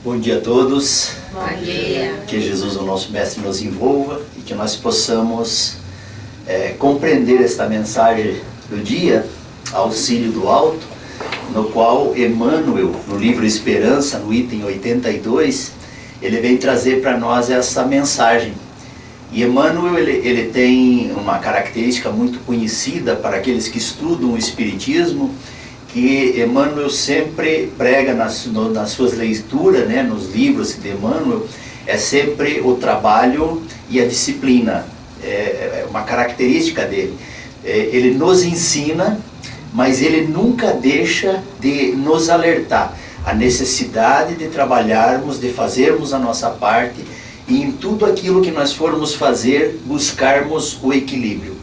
Bom dia a todos. Bom dia. Que Jesus, o nosso Mestre, nos envolva e que nós possamos compreender esta mensagem do dia, Auxílio do Alto, no qual Emmanuel, no livro Esperança, no item 82, ele vem trazer para nós essa mensagem. E Emmanuel, ele tem uma característica muito conhecida para aqueles que estudam o Espiritismo, que Emmanuel sempre prega nas suas leituras, né, nos livros de Emmanuel, é sempre o trabalho e a disciplina. É uma característica dele. Ele nos ensina, mas ele nunca deixa de nos alertar a necessidade de trabalharmos, de fazermos a nossa parte e em tudo aquilo que nós formos fazer, buscarmos o equilíbrio.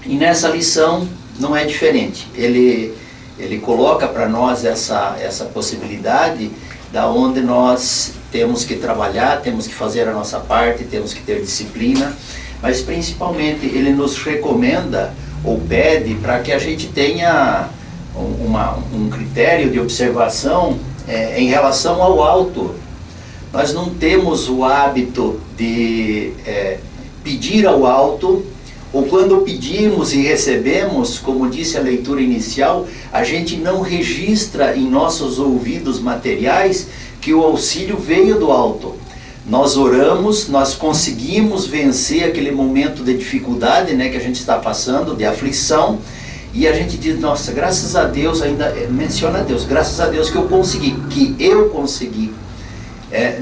E nessa lição não é diferente. Ele coloca para nós essa possibilidade da onde nós temos que trabalhar, temos que fazer a nossa parte, temos que ter disciplina, mas principalmente ele nos recomenda ou pede para que a gente tenha um critério de observação em relação ao alto. Nós não temos o hábito de pedir ao alto, ou quando pedimos e recebemos, como disse a leitura inicial, a gente não registra em nossos ouvidos materiais que o auxílio veio do alto. Nós oramos, nós conseguimos vencer aquele momento de dificuldade, né, que a gente está passando, de aflição, e a gente diz, nossa, graças a Deus, ainda menciona a Deus, graças a Deus que eu consegui.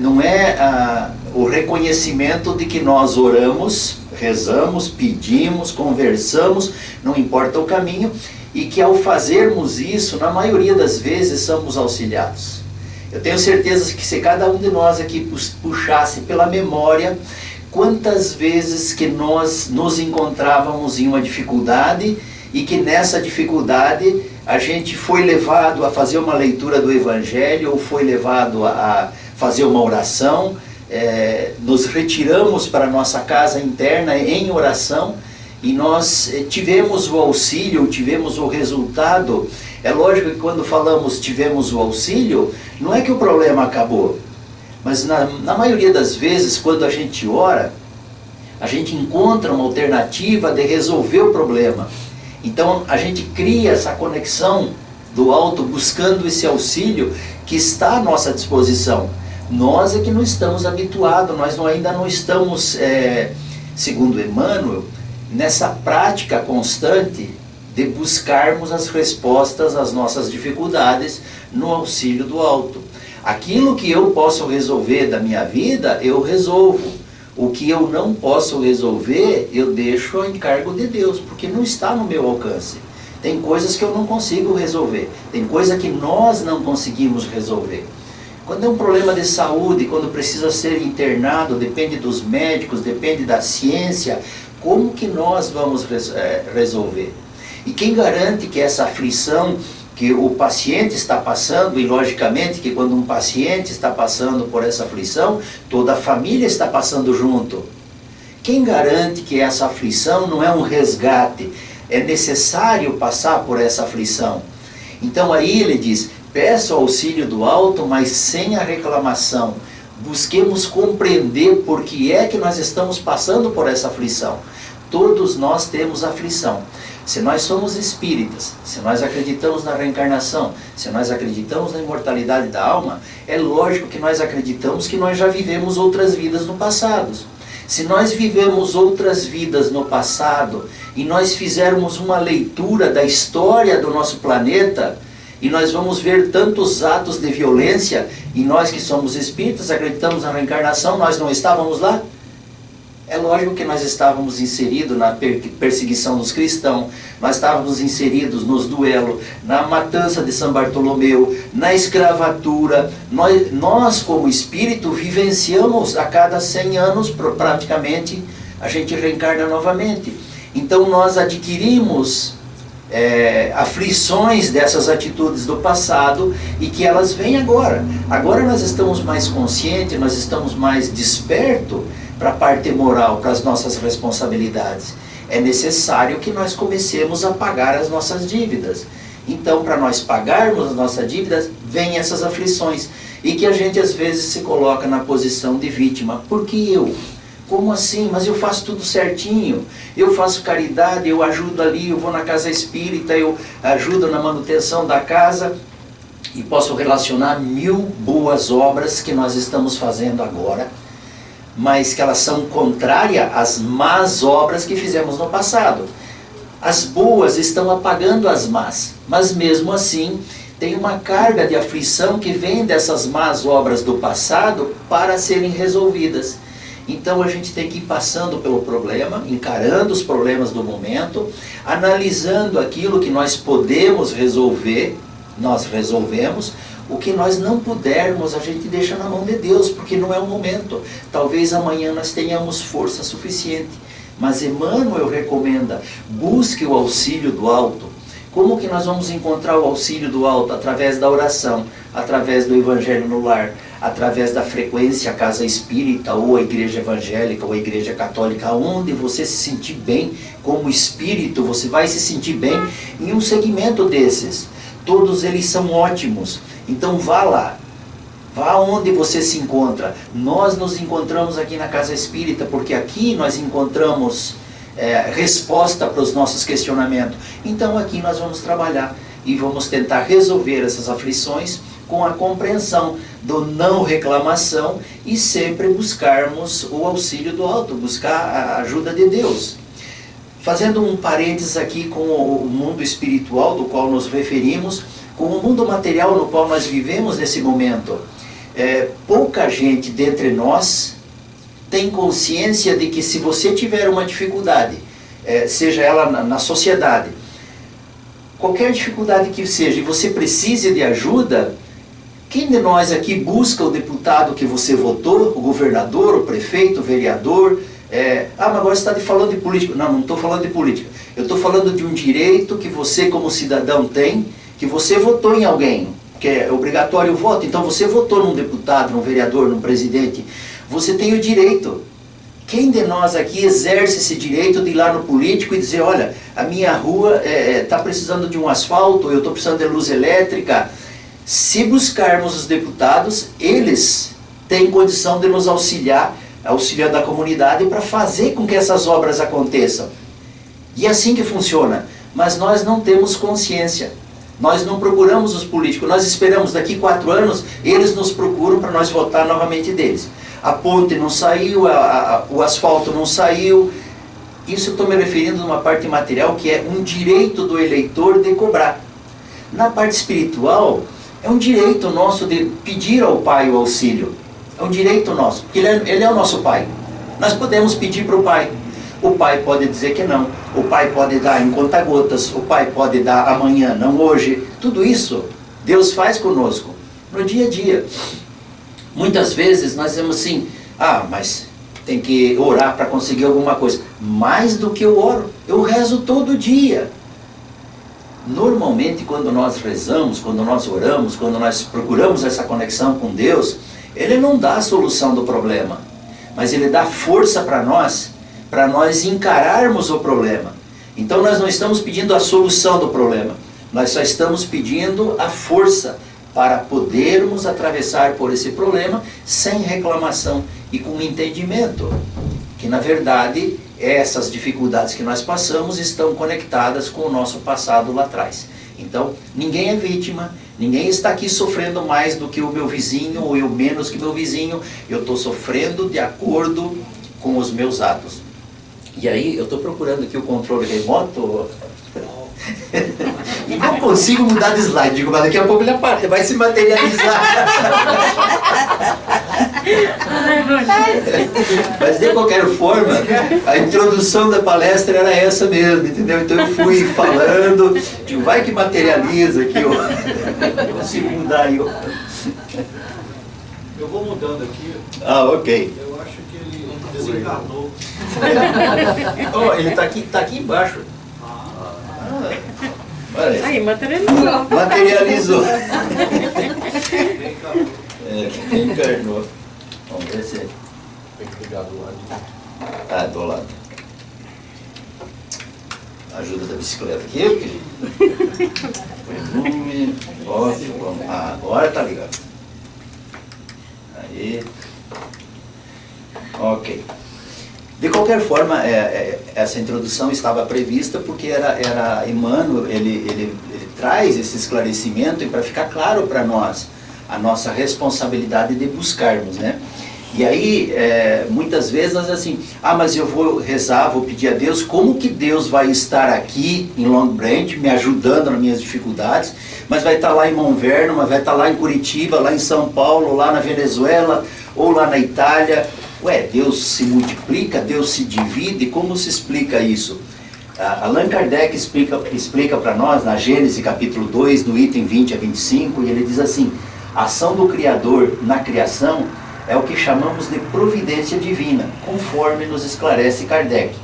Não é o reconhecimento de que nós oramos, rezamos, pedimos, conversamos, não importa o caminho, e que ao fazermos isso, na maioria das vezes, somos auxiliados. Eu tenho certeza que se cada um de nós aqui puxasse pela memória, quantas vezes que nós nos encontrávamos em uma dificuldade e que nessa dificuldade a gente foi levado a fazer uma leitura do Evangelho ou foi levado a fazer uma oração, nos retiramos para a nossa casa interna em oração e nós tivemos o auxílio, tivemos o resultado. É lógico que quando falamos tivemos o auxílio, não é que o problema acabou, mas na maioria das vezes, quando a gente ora, a gente encontra uma alternativa de resolver o problema. Então a gente cria essa conexão do alto, buscando esse auxílio que está à nossa disposição. Nós é que não estamos habituados, nós ainda não estamos, segundo Emmanuel, nessa prática constante de buscarmos as respostas às nossas dificuldades no auxílio do alto. Aquilo que eu posso resolver da minha vida, eu resolvo. O que eu não posso resolver, eu deixo ao encargo de Deus, porque não está no meu alcance. Tem coisas que eu não consigo resolver, tem coisa que nós não conseguimos resolver. Quando é um problema de saúde, quando precisa ser internado, depende dos médicos, depende da ciência, como que nós vamos resolver? E quem garante que essa aflição que o paciente está passando, e logicamente que quando um paciente está passando por essa aflição, toda a família está passando junto. Quem garante que essa aflição não é um resgate? É necessário passar por essa aflição. Então aí ele diz, peça o auxílio do alto, mas sem a reclamação. Busquemos compreender por que é que nós estamos passando por essa aflição. Todos nós temos aflição. Se nós somos espíritas, se nós acreditamos na reencarnação, se nós acreditamos na imortalidade da alma, é lógico que nós acreditamos que nós já vivemos outras vidas no passado. Se nós vivemos outras vidas no passado e nós fizermos uma leitura da história do nosso planeta, e nós vamos ver tantos atos de violência, e nós que somos espíritas, acreditamos na reencarnação, nós não estávamos lá? É lógico que nós estávamos inseridos na perseguição dos cristãos, nós estávamos inseridos nos duelos, na matança de São Bartolomeu, na escravatura. Nós como espírito vivenciamos a cada 100 anos, praticamente, a gente reencarna novamente. Então nós adquirimos aflições dessas atitudes do passado e que elas vêm agora. Agora nós estamos mais conscientes, nós estamos mais despertos para a parte moral, para as nossas responsabilidades. É necessário que nós comecemos a pagar as nossas dívidas. Então, para nós pagarmos as nossas dívidas, vêm essas aflições. E que a gente às vezes se coloca na posição de vítima. Por que eu? Como assim? Mas eu faço tudo certinho. Eu faço caridade, eu ajudo ali, eu vou na casa espírita, eu ajudo na manutenção da casa. E posso relacionar 1000 boas obras que nós estamos fazendo agora, mas que elas são contrárias às más obras que fizemos no passado. As boas estão apagando as más, mas mesmo assim tem uma carga de aflição que vem dessas más obras do passado para serem resolvidas. Então a gente tem que ir passando pelo problema, encarando os problemas do momento, analisando aquilo que nós podemos resolver, nós resolvemos. O que nós não pudermos, a gente deixa na mão de Deus, porque não é o momento. Talvez amanhã nós tenhamos força suficiente. Mas Emmanuel recomenda, busque o auxílio do alto. Como que nós vamos encontrar o auxílio do alto? Através da oração, através do evangelho no lar, através da frequência à casa espírita, ou a igreja evangélica, ou a igreja católica, onde você se sentir bem como espírito, você vai se sentir bem em um segmento desses. Todos eles são ótimos. Então vá lá. Vá onde você se encontra. Nós nos encontramos aqui na Casa Espírita, porque aqui nós encontramos resposta para os nossos questionamentos. Então aqui nós vamos trabalhar e vamos tentar resolver essas aflições com a compreensão do não reclamação e sempre buscarmos o auxílio do alto, buscar a ajuda de Deus. Fazendo um parênteses aqui com o mundo espiritual do qual nos referimos, com o mundo material no qual nós vivemos nesse momento. Pouca gente dentre nós tem consciência de que se você tiver uma dificuldade, seja ela na sociedade, qualquer dificuldade que seja, e você precise de ajuda, quem de nós aqui busca o deputado que você votou, o governador, o prefeito, o vereador? Mas agora você está falando de política. Não, não estou falando de política. Eu estou falando de um direito que você como cidadão tem, que você votou em alguém, que é obrigatório o voto. Então você votou num deputado, num vereador, num presidente. Você tem o direito. Quem de nós aqui exerce esse direito de ir lá no político e dizer, olha, a minha rua está precisando de um asfalto, eu estou precisando de luz elétrica? Se buscarmos os deputados, eles têm condição de nos auxiliar da comunidade para fazer com que essas obras aconteçam. E é assim que funciona. Mas nós não temos consciência. Nós não procuramos os políticos. Nós esperamos daqui 4 anos, eles nos procuram para nós votar novamente deles. A ponte não saiu, o asfalto não saiu. Isso eu estou me referindo a uma parte material que é um direito do eleitor de cobrar. Na parte espiritual, é um direito nosso de pedir ao Pai o auxílio. É um direito nosso, porque ele é o nosso Pai. Nós podemos pedir para o Pai. O Pai pode dizer que não. O Pai pode dar em conta-gotas. O Pai pode dar amanhã, não hoje. Tudo isso Deus faz conosco, no dia a dia. Muitas vezes nós dizemos assim, mas tem que orar para conseguir alguma coisa. Mais do que eu oro, eu rezo todo dia. Normalmente quando nós rezamos, quando nós oramos, quando nós procuramos essa conexão com Deus, Ele não dá a solução do problema, mas Ele dá força para nós encararmos o problema. Então nós não estamos pedindo a solução do problema, nós só estamos pedindo a força para podermos atravessar por esse problema sem reclamação e com entendimento, que na verdade essas dificuldades que nós passamos estão conectadas com o nosso passado lá atrás. Então ninguém é vítima, ninguém está aqui sofrendo mais do que o meu vizinho, ou eu menos que meu vizinho. Eu estou sofrendo de acordo com os meus atos. E aí eu estou procurando aqui o controle remoto e não consigo mudar de slide. Digo, mas daqui a pouco ele vai se materializar. Mas de qualquer forma, a introdução da palestra era essa mesmo, entendeu? Então eu fui falando, digo, vai que materializa aqui, eu consigo mudar aí. Eu vou mudando aqui. Ok. Eu acho que ele desencarnou. Ele está aqui embaixo. Aí, materializou. Materializou. Encarnou. Vamos ver se... Tem que ligar do lado. Do lado. ajuda da bicicleta aqui, porque... Volume, off, vamos. Agora tá ligado. Aí. Ok. De qualquer forma, essa introdução estava prevista porque era Emmanuel, ele traz esse esclarecimento e para ficar claro para nós a nossa responsabilidade de buscarmos, né? E aí, muitas vezes nós assim, mas eu vou rezar, vou pedir a Deus, como que Deus vai estar aqui em Long Branch, me ajudando nas minhas dificuldades, mas vai estar lá em Monverno, mas vai estar lá em Curitiba, lá em São Paulo, lá na Venezuela, ou lá na Itália. Deus se multiplica, Deus se divide, como se explica isso? Allan Kardec explica para nós, na Gênesis capítulo 2, no item 20 a 25, e ele diz assim, a ação do Criador na criação é o que chamamos de providência divina, conforme nos esclarece Kardec.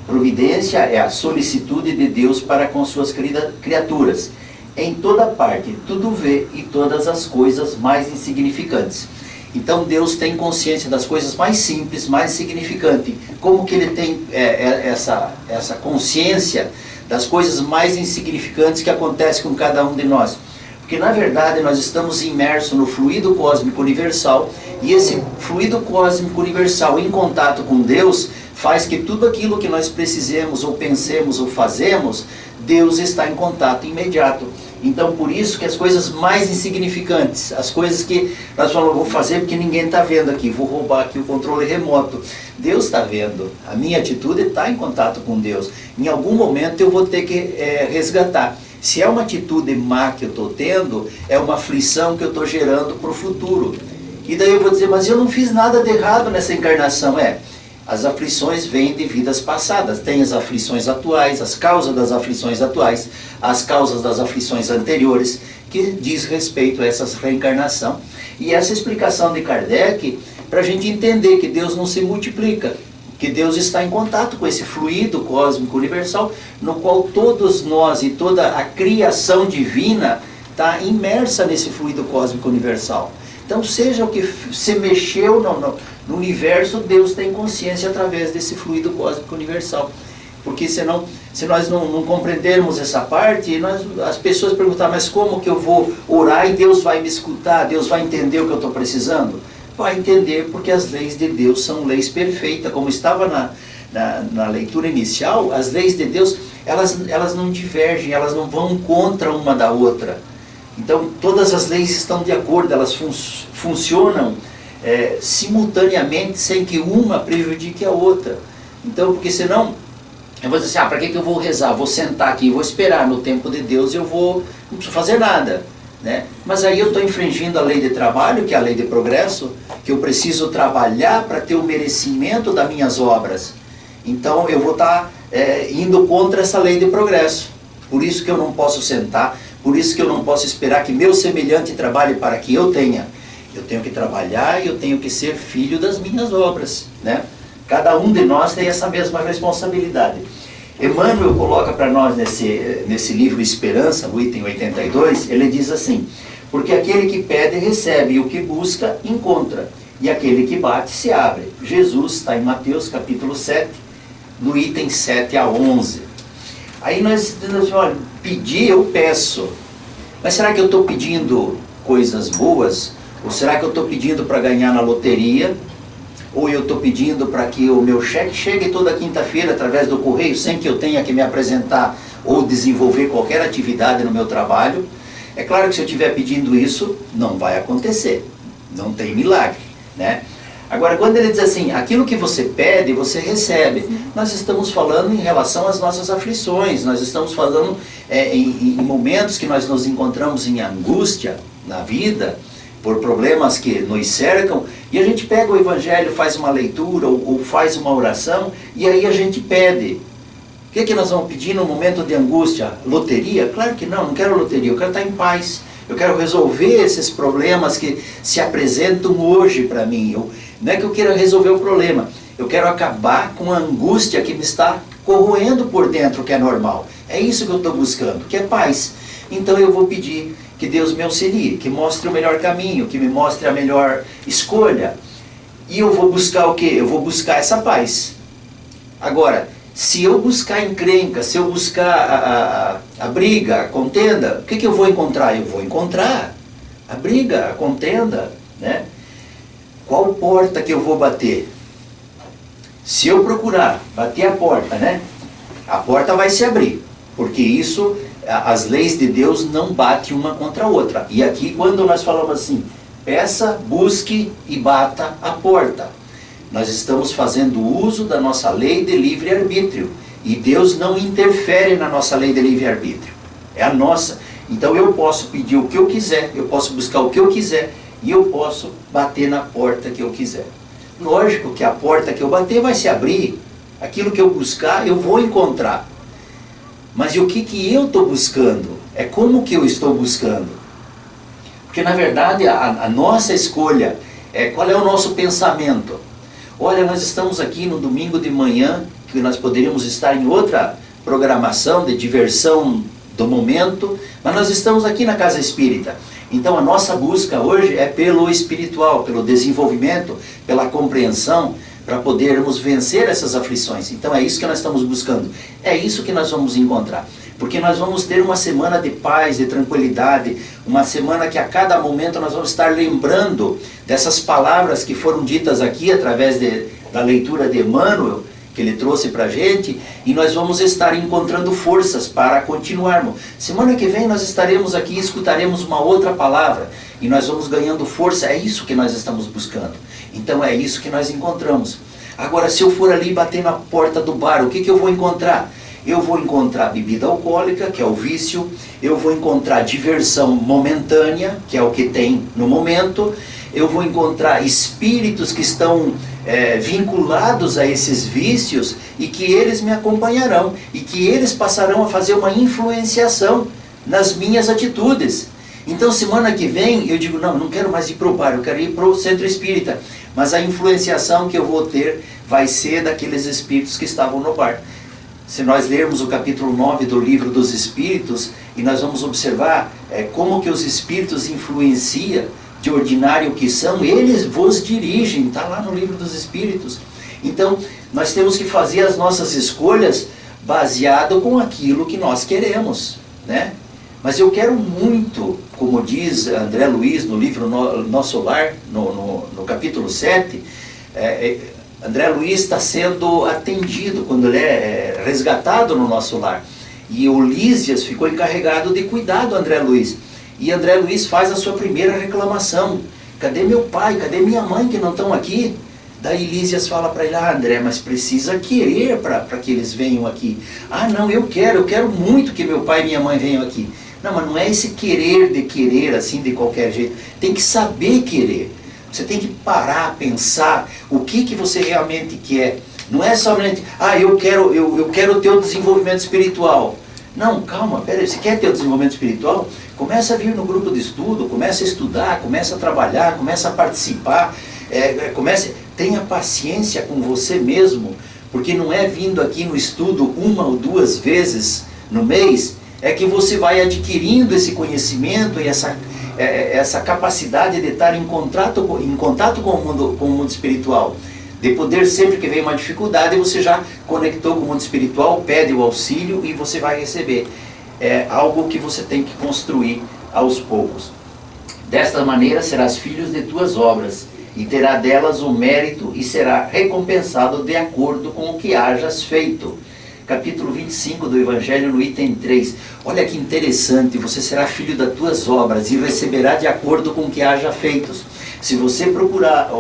Providência é a solicitude de Deus para com suas criaturas. Em toda parte, tudo vê e todas as coisas mais insignificantes. Então Deus tem consciência das coisas mais simples, mais insignificantes. Como que Ele tem essa consciência das coisas mais insignificantes que acontecem com cada um de nós? Porque na verdade nós estamos imersos no fluido cósmico universal, e esse fluido cósmico universal em contato com Deus faz que tudo aquilo que nós precisemos ou pensemos ou fazemos, Deus está em contato imediato. Então por isso que as coisas mais insignificantes, as coisas que nós falamos, vou fazer porque ninguém está vendo aqui, vou roubar aqui o controle remoto, Deus está vendo, a minha atitude está em contato com Deus, em algum momento eu vou ter que resgatar. Se é uma atitude má que eu estou tendo, é uma aflição que eu estou gerando para o futuro. E daí eu vou dizer, mas eu não fiz nada de errado nessa encarnação. As aflições vêm de vidas passadas. Tem as aflições atuais, as causas das aflições atuais, as causas das aflições anteriores, que diz respeito a essa reencarnação. E essa explicação de Kardec, para a gente entender que Deus não se multiplica, que Deus está em contato com esse fluido cósmico universal, no qual todos nós e toda a criação divina está imersa nesse fluido cósmico universal. Então, seja o que se mexeu no universo, Deus tem consciência através desse fluido cósmico universal. Porque senão, se nós não compreendermos essa parte, as pessoas perguntam, mas como que eu vou orar e Deus vai me escutar, Deus vai entender o que eu estou precisando? Vai entender, porque as leis de Deus são leis perfeitas, como estava na leitura inicial, as leis de Deus, elas não divergem, elas não vão contra uma da outra. Então, todas as leis estão de acordo, elas funcionam simultaneamente, sem que uma prejudique a outra. Então, porque senão, eu vou dizer assim, para que eu vou rezar? Vou sentar aqui, vou esperar no tempo de Deus, não preciso fazer nada. Né? Mas aí eu estou infringindo a lei de trabalho, que é a lei de progresso, que eu preciso trabalhar para ter o merecimento das minhas obras. Então eu vou estar indo contra essa lei de progresso. Por isso que eu não posso sentar, por isso que eu não posso esperar que meu semelhante trabalhe para que eu tenha. Eu tenho que trabalhar e eu tenho que ser filho das minhas obras. Né? Cada um de nós tem essa mesma responsabilidade. Emmanuel coloca para nós nesse livro Esperança, no item 82, ele diz assim, porque aquele que pede recebe, e o que busca encontra, e aquele que bate se abre. Jesus está em Mateus capítulo 7, no item 7 a 11. Aí nós dizemos, olha, pedir eu peço, mas será que eu estou pedindo coisas boas? Ou será que eu estou pedindo para ganhar na loteria? Ou eu estou pedindo para que o meu cheque chegue toda quinta-feira através do correio, sem que eu tenha que me apresentar ou desenvolver qualquer atividade no meu trabalho? É claro que se eu estiver pedindo isso, não vai acontecer. Não tem milagre, né? Agora, quando ele diz assim, aquilo que você pede, você recebe. Nós estamos falando em relação às nossas aflições. Nós estamos falando em momentos que nós nos encontramos em angústia na vida, por problemas que nos cercam, e a gente pega o Evangelho, faz uma leitura ou faz uma oração, e aí a gente pede. O que nós vamos pedir no momento de angústia? Loteria? Claro que não quero loteria, eu quero estar em paz. Eu quero resolver esses problemas que se apresentam hoje para mim. Não é que eu queira resolver o problema, eu quero acabar com a angústia que me está corroendo por dentro, que é normal. É isso que eu estou buscando, que é paz. Então eu vou pedir que Deus me auxilie, que mostre o melhor caminho, que me mostre a melhor escolha. E eu vou buscar o quê? Eu vou buscar essa paz. Agora, Se eu buscar encrenca, se eu buscar a briga, a contenda, o que eu vou encontrar? Eu vou encontrar a briga, a contenda, né? Qual porta que eu vou bater? Se eu procurar bater a porta, né? A porta vai se abrir, porque isso, as leis de Deus não batem uma contra a outra. E aqui quando nós falamos assim, peça, busque e bata a porta, nós estamos fazendo uso da nossa lei de livre-arbítrio. E Deus não interfere na nossa lei de livre-arbítrio. É a nossa. Então eu posso pedir o que eu quiser, eu posso buscar o que eu quiser, e eu posso bater na porta que eu quiser. Lógico que a porta que eu bater vai se abrir. Aquilo que eu buscar, eu vou encontrar. Mas e o que eu estou buscando? É como que eu estou buscando. Porque na verdade a nossa escolha é qual é o nosso pensamento. Olha, nós estamos aqui no domingo de manhã, que nós poderíamos estar em outra programação de diversão do momento, mas nós estamos aqui na Casa Espírita. Então a nossa busca hoje é pelo espiritual, pelo desenvolvimento, pela compreensão, para podermos vencer essas aflições. Então é isso que nós estamos buscando, é isso que nós vamos encontrar. Porque nós vamos ter uma semana de paz, de tranquilidade, uma semana que a cada momento nós vamos estar lembrando dessas palavras que foram ditas aqui através da leitura de Emmanuel, que ele trouxe para a gente, e nós vamos estar encontrando forças para continuarmos. Semana que vem nós estaremos aqui e escutaremos uma outra palavra, e nós vamos ganhando força, é isso que nós estamos buscando. Então é isso que nós encontramos. Agora, se eu for ali bater na porta do bar, o que eu vou encontrar? Eu vou encontrar bebida alcoólica, que é o vício, eu vou encontrar diversão momentânea, que é o que tem no momento, eu vou encontrar espíritos que estão vinculados a esses vícios e que eles me acompanharão e que eles passarão a fazer uma influenciação nas minhas atitudes. Então semana que vem eu digo, não quero mais ir para o bar, eu quero ir para o centro espírita, mas a influenciação que eu vou ter vai ser daqueles espíritos que estavam no bar. Se nós lermos o capítulo 9 do livro dos Espíritos, e nós vamos observar como que os Espíritos influenciam, de ordinário que são, eles vos dirigem, está lá no livro dos Espíritos. Então, nós temos que fazer as nossas escolhas baseado com aquilo que nós queremos, né? Mas eu quero muito, como diz André Luiz no livro Nosso Lar, no capítulo 7, André Luiz está sendo atendido quando ele é resgatado no Nosso Lar. E o Lísias ficou encarregado de cuidar do André Luiz. E André Luiz faz a sua primeira reclamação. Cadê meu pai? Cadê minha mãe que não estão aqui? Daí Lísias fala para ele, André, mas precisa querer para que eles venham aqui. Não, eu quero muito que meu pai e minha mãe venham aqui. Não, mas não é esse querer de querer assim de qualquer jeito. Tem que saber querer. Você tem que parar, pensar o que você realmente quer. Não é somente, eu quero ter o desenvolvimento espiritual. Não, calma, peraí, você quer ter o desenvolvimento espiritual? Começa a vir no grupo de estudo, começa a estudar, começa a trabalhar, começa a participar, tenha paciência com você mesmo, porque não é vindo aqui no estudo 1 ou 2 vezes no mês, é que você vai adquirindo esse conhecimento e essa capacidade de estar em contato com o mundo espiritual. De poder, sempre que vem uma dificuldade, você já conectou com o mundo espiritual, pede o auxílio e você vai receber. É algo que você tem que construir aos poucos. Desta maneira serás filhos de tuas obras, e terá delas o mérito e será recompensado de acordo com o que hajas feito. Capítulo 25 do Evangelho, no item 3. Olha que interessante, você será filho das tuas obras e receberá de acordo com o que haja feito. Se você procurar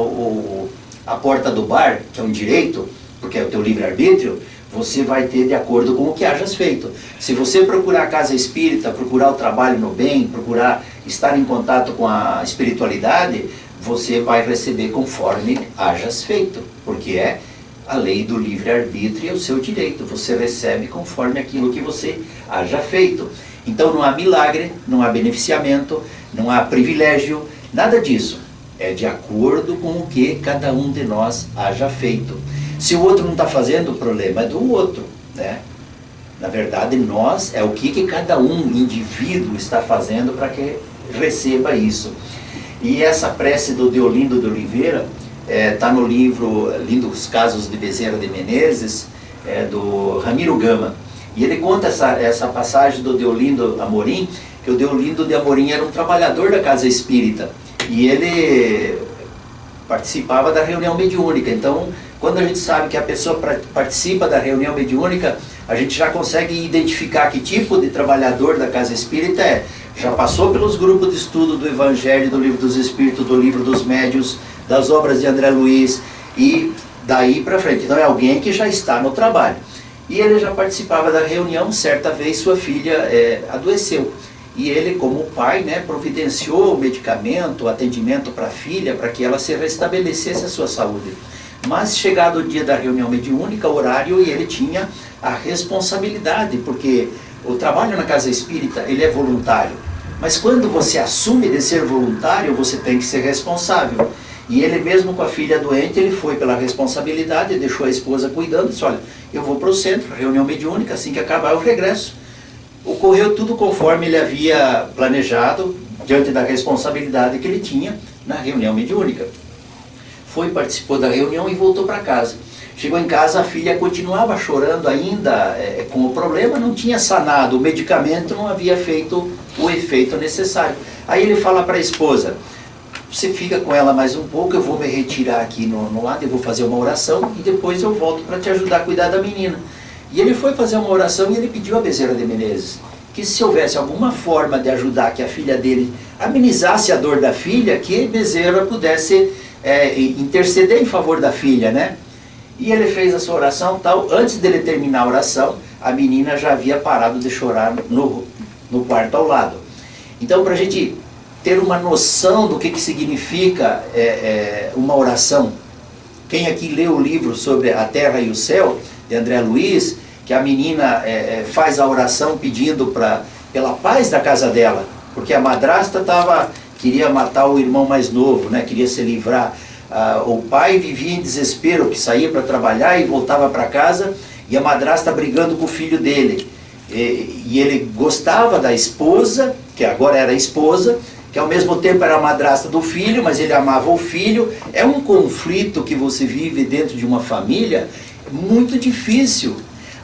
a porta do bar, que é um direito, porque é o teu livre-arbítrio, você vai ter de acordo com o que hajas feito. Se você procurar a casa espírita, procurar o trabalho no bem, procurar estar em contato com a espiritualidade, você vai receber conforme hajas feito, porque é a lei do livre-arbítrio e o seu direito. Você recebe conforme aquilo que você haja feito. Então não há milagre, não há beneficiamento, não há privilégio, nada disso. É de acordo com o que cada um de nós haja feito. Se o outro não está fazendo, o problema é do outro, né? Na verdade, é o que cada indivíduo está fazendo para que receba isso. E essa prece do Deolindo de Oliveira está no livro Lindos Casos de Bezerra de Menezes, do Ramiro Gama. E ele conta essa passagem do Deolindo Amorim, que o Deolindo de Amorim era um trabalhador da casa espírita. E ele participava da reunião mediúnica. Então, quando a gente sabe que a pessoa participa da reunião mediúnica, a gente já consegue identificar que tipo de trabalhador da casa espírita é. Já passou pelos grupos de estudo do Evangelho, do Livro dos Espíritos, do Livro dos Médiuns, das obras de André Luiz e daí para frente. Então é alguém que já está no trabalho. E ele já participava da reunião. Certa vez sua filha adoeceu. E ele, como pai, né, providenciou o medicamento, o atendimento para a filha, para que ela se restabelecesse a sua saúde. Mas chegado o dia da reunião mediúnica, o horário, e ele tinha a responsabilidade, porque o trabalho na casa espírita, ele é voluntário. Mas quando você assume de ser voluntário, você tem que ser responsável. E ele mesmo com a filha doente, ele foi pela responsabilidade, deixou a esposa cuidando, disse, olha, eu vou para o centro, reunião mediúnica, assim que acabar eu regresso. Ocorreu tudo conforme ele havia planejado, diante da responsabilidade que ele tinha na reunião mediúnica. Foi, participou da reunião e voltou para casa. Chegou em casa, a filha continuava chorando ainda com o problema, não tinha sanado, o medicamento não havia feito o efeito necessário. Aí ele fala para a esposa, você fica com ela mais um pouco, eu vou me retirar aqui no lado, eu vou fazer uma oração e depois eu volto para te ajudar a cuidar da menina. E ele foi fazer uma oração e ele pediu a Bezerra de Menezes que se houvesse alguma forma de ajudar que a filha dele amenizasse a dor da filha, que Bezerra pudesse interceder em favor da filha, né? E ele fez a sua oração tal. Antes dele terminar a oração, a menina já havia parado de chorar no quarto ao lado. Então, para a gente ter uma noção do que significa uma oração, quem aqui leu o livro sobre a Terra e o Céu, de André Luiz, que a menina faz a oração pedindo pela paz da casa dela, porque a madrasta queria matar o irmão mais novo, né? Queria se livrar. O pai vivia em desespero, que saía para trabalhar e voltava para casa, e a madrasta brigando com o filho dele. E ele gostava da esposa, que agora era esposa, que ao mesmo tempo era a madrasta do filho, mas ele amava o filho. É um conflito que você vive dentro de uma família muito difícil.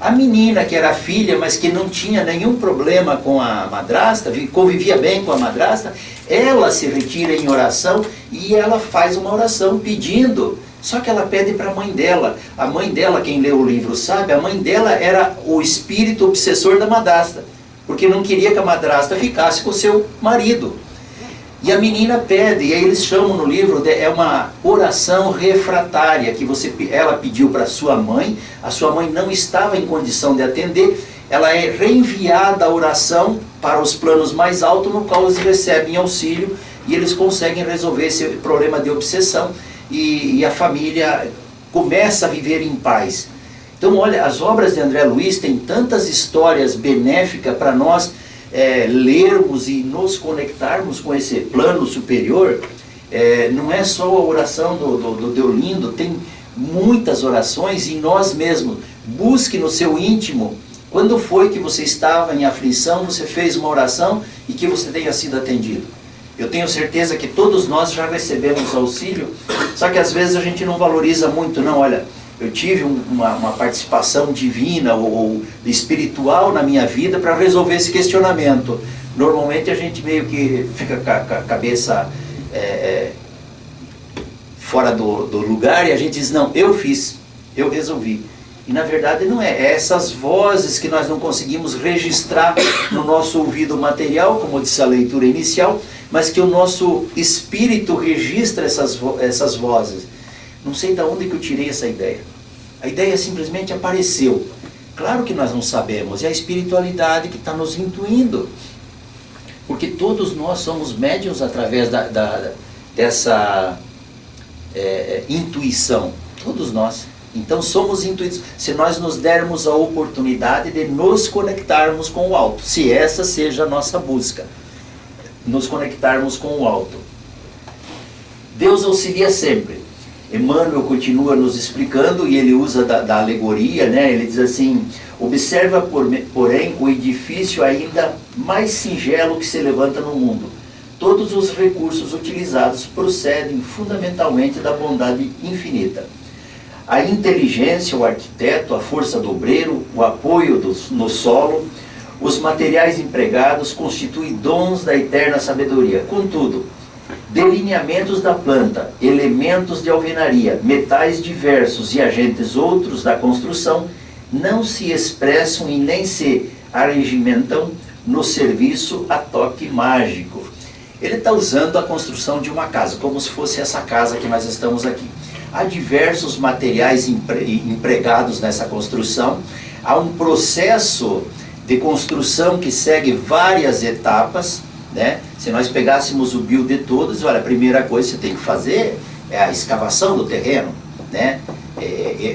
A menina, que era filha, mas que não tinha nenhum problema com a madrasta, convivia bem com a madrasta, ela se retira em oração e ela faz uma oração pedindo. Só que ela pede para a mãe dela. A mãe dela, quem leu o livro sabe, a mãe dela era o espírito obsessor da madrasta, porque não queria que a madrasta ficasse com o seu marido. E a menina pede, e aí eles chamam no livro, é uma oração refratária, que ela pediu para sua mãe, a sua mãe não estava em condição de atender, ela é reenviada a oração para os planos mais altos, no qual eles recebem auxílio, e eles conseguem resolver esse problema de obsessão, e a família começa a viver em paz. Então, olha, as obras de André Luiz têm tantas histórias benéficas para nós, lermos e nos conectarmos com esse plano superior. Não é só a oração do Deolindo, tem muitas orações em nós mesmos. Busque no seu íntimo, quando foi que você estava em aflição, você fez uma oração e que você tenha sido atendido. Eu tenho certeza que todos nós já recebemos auxílio, só que às vezes a gente não valoriza muito, não, olha, eu tive uma participação divina ou espiritual na minha vida para resolver esse questionamento. Normalmente a gente meio que fica com a cabeça fora do lugar e a gente diz, não, eu fiz, eu resolvi. E na verdade não é. É essas vozes que nós não conseguimos registrar no nosso ouvido material, como disse a leitura inicial, mas que o nosso espírito registra essas vozes. Não sei de onde que eu tirei essa ideia. A ideia simplesmente apareceu. Claro que nós não sabemos, é a espiritualidade que está nos intuindo. Porque todos nós somos médiuns através dessa intuição. Todos nós. Então somos intuitos. Se nós nos dermos a oportunidade de nos conectarmos com o alto. Se essa seja a nossa busca. Nos conectarmos com o alto. Deus auxilia sempre. Emmanuel continua nos explicando e ele usa da alegoria, né? Ele diz assim, observa porém o edifício ainda mais singelo que se levanta no mundo. Todos os recursos utilizados procedem fundamentalmente da bondade infinita. a inteligência, o arquiteto, a força do obreiro, o apoio no solo, os materiais empregados constituem dons da eterna sabedoria. Contudo, delineamentos da planta, elementos de alvenaria, metais diversos e agentes outros da construção não se expressam e nem se arregimentam no serviço a toque mágico. Ele está usando a construção de uma casa, como se fosse essa casa que nós estamos aqui. Há diversos materiais empregados nessa construção, há um processo de construção que segue várias etapas, né? Se nós pegássemos o bio de todos, olha, a primeira coisa que você tem que fazer é a escavação do terreno, né?